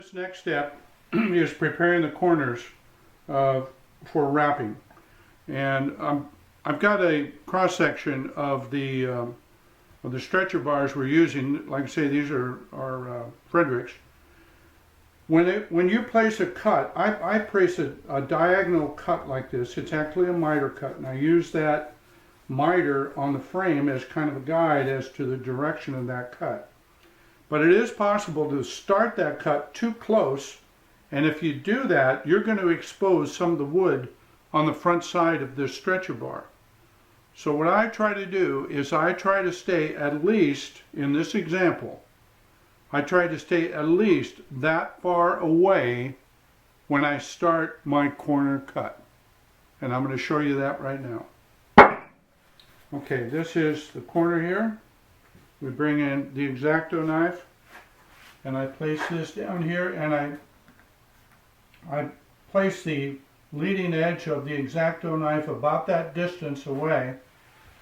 This next step is preparing the corners for wrapping, and I've got a cross section of the stretcher bars we're using. Like I say, these are Fredericks. When you place a cut, I place a diagonal cut like this. It's actually a miter cut, and I use that miter on the frame as kind of a guide as to the direction of that cut. But it is possible to start that cut too close, and if you do that, you're going to expose some of the wood on the front side of this stretcher bar. So what I try to do is I try to stay at least, in this example, I try to stay at least that far away when I start my corner cut. And I'm going to show you that right now. Okay, this is the corner here. We bring in the X-Acto knife, and I place this down here, and I place the leading edge of the X-Acto knife about that distance away,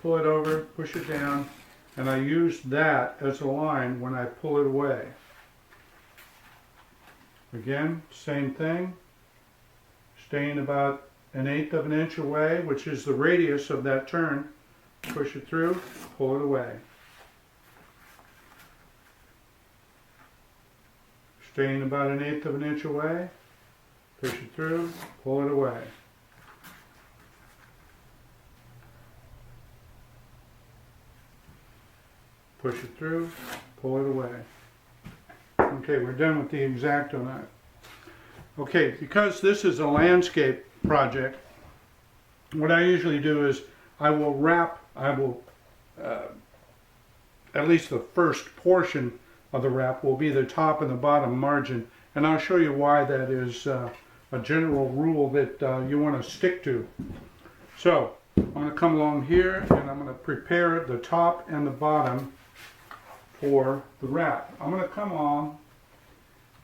pull it over, push it down, and I use that as a line when I pull it away. Again, same thing, staying about 1/8 of an inch away, which is the radius of that turn, push it through, pull it away. Staying about 1/8 of an inch away, push it through, pull it away. Push it through, pull it away. Okay, we're done with the X-Acto knife. Okay, because this is a landscape project, what I usually do is I will wrap, at least the first portion of the wrap will be the top and the bottom margin, and I'll show you why that is a general rule that you want to stick to. So I'm going to come along here and I'm going to prepare the top and the bottom for the wrap. I'm going to come along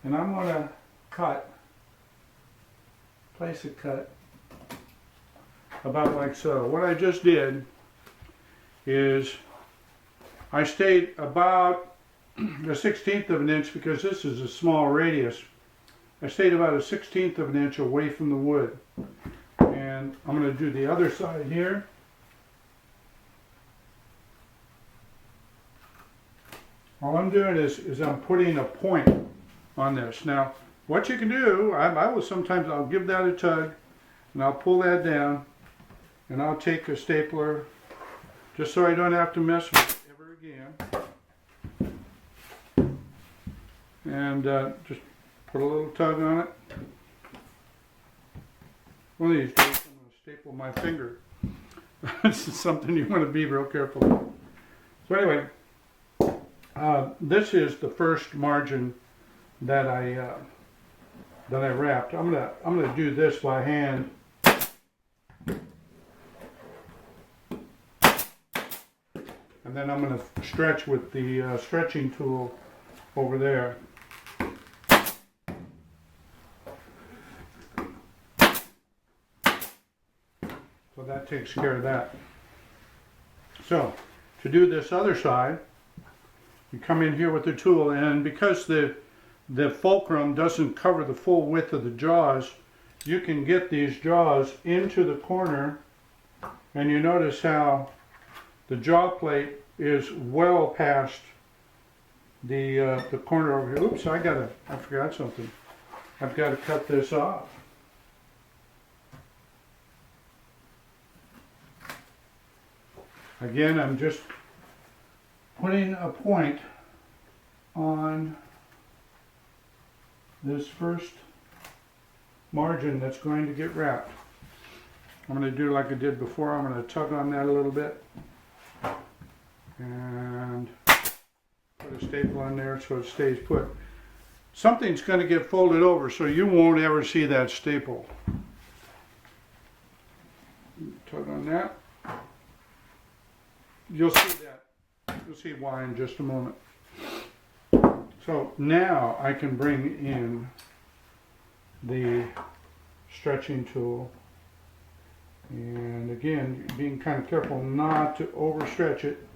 and I'm going to place a cut about like so. What I just did is I stayed about a 1/16 of an inch, because this is a small radius. I stayed about a 1/16 of an inch away from the wood. And I'm going to do the other side here. All I'm doing is I'm putting a point on this. Now, what you can do, I'll give that a tug, and I'll pull that down, and I'll take a stapler, just so I don't have to mess with it ever again. And just put a little tug on it. One of these days I'm going to staple my finger. This is something you want to be real careful with. So anyway, this is the first margin that I wrapped. I'm gonna do this by hand. And then I'm going to stretch with the stretching tool over there. So that takes care of that. So to do this other side, you come in here with the tool, and because the fulcrum doesn't cover the full width of the jaws, you can get these jaws into the corner, and you notice how the jaw plate is well past the corner over here. Oops, I forgot something. I've got to cut this off. Again, I'm just putting a point on this first margin that's going to get wrapped. I'm going to do like I did before. I'm going to tug on that a little bit and put a staple on there so it stays put. Something's going to get folded over, so you won't ever see that staple. Tug on that. You'll see that. You'll see why in just a moment. So now I can bring in the stretching tool, and again, being kind of careful not to overstretch it.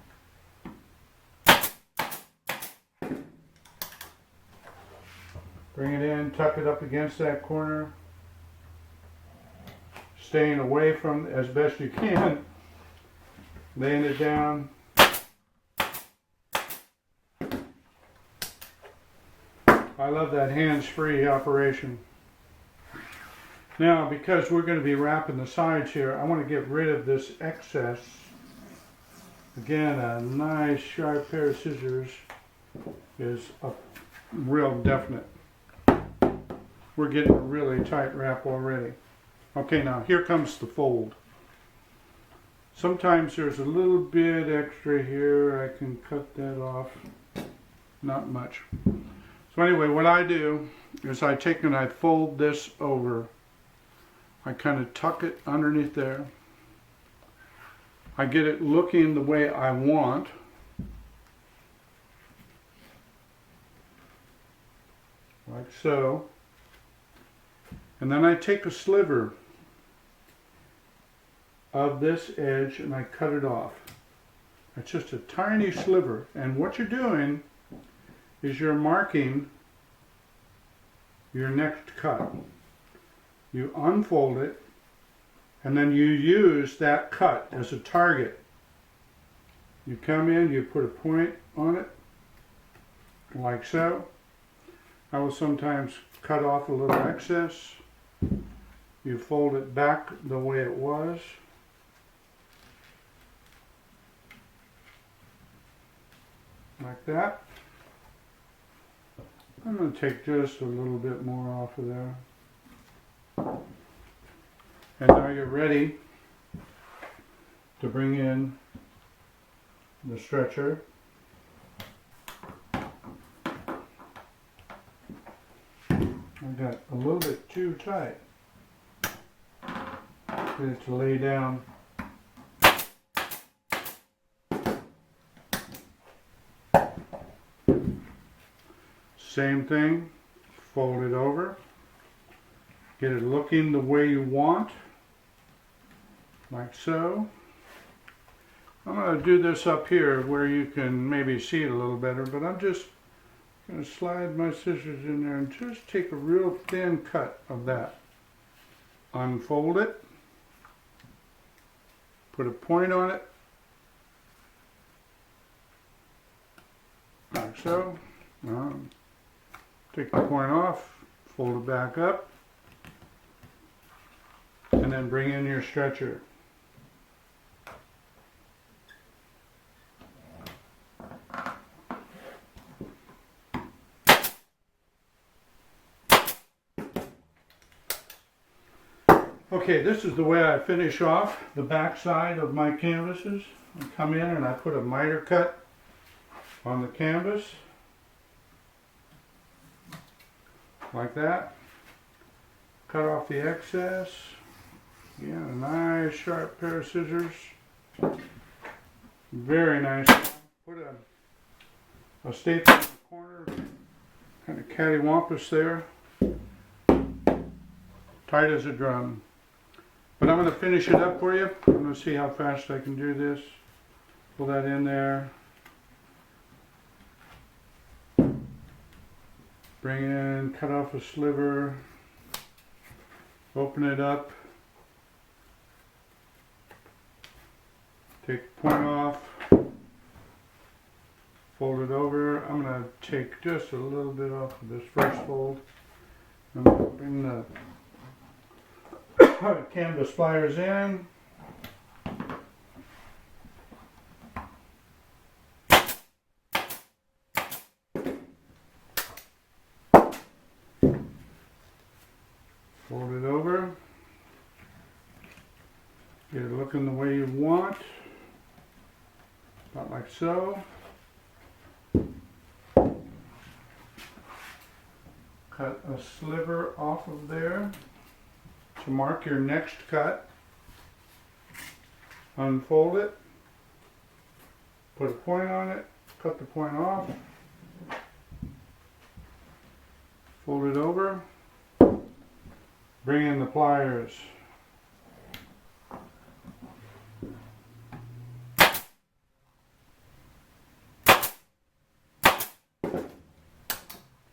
Bring it in, tuck it up against that corner, staying away from as best you can, laying it down. I love that hands-free operation. Now, because we're going to be wrapping the sides here, I want to get rid of this excess. Again, a nice sharp pair of scissors is a real definite. We're getting a really tight wrap already. Okay, now here comes the fold. Sometimes there's a little bit extra here. I can cut that off. Not much. So anyway, what I do is I take and I fold this over. I kind of tuck it underneath there. I get it looking the way I want. Like so. And then I take a sliver of this edge and I cut it off. It's just a tiny sliver. And what you're doing is you're marking your next cut. You unfold it and then you use that cut as a target. You come in, you put a point on it like so. I will sometimes cut off a little excess. You fold it back the way it was. Like that. I'm going to take just a little bit more off of there. And now you're ready to bring in the stretcher. I got a little bit too tight. Get it to lay down. Same thing, fold it over. Get it looking the way you want, like so. I'm going to do this up here where you can maybe see it a little better, but I'm just going to slide my scissors in there and just take a real thin cut of that. Unfold it, put a point on it, like so. Take the point off, fold it back up, and then bring in your stretcher. Okay, this is the way I finish off the back side of my canvases. I come in and I put a miter cut on the canvas, like that. Cut off the excess. Yeah, a nice sharp pair of scissors. Very nice. Put a staple in the corner, kind of cattywampus there. Tight as a drum. But I'm going to finish it up for you. I'm going to see how fast I can do this. Pull that in there. Bring in, cut off a sliver. Open it up. Take the point off. Fold it over. I'm going to take just a little bit off of this first fold. I'm going to bring the canvas pliers in. Fold it over. Get it looking the way you want. About like so. Cut a sliver off of there to mark your next cut. Unfold it. Put a point on it. Cut the point off. Fold it over. Bring in the pliers.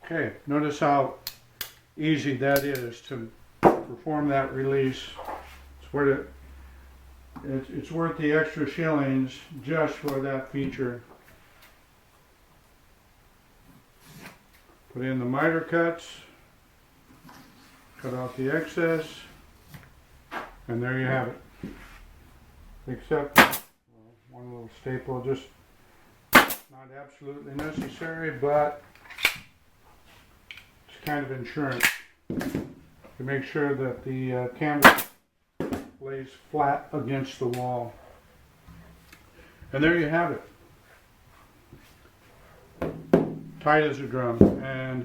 Okay, notice how easy that is to perform that release. It's worth the extra shillings just for that feature. Put in the miter cuts, cut out the excess, and there you have it. Except one little staple, just not absolutely necessary, but it's kind of insurance to make sure that the canvas lays flat against the wall. And there you have it. Tight as a drum. And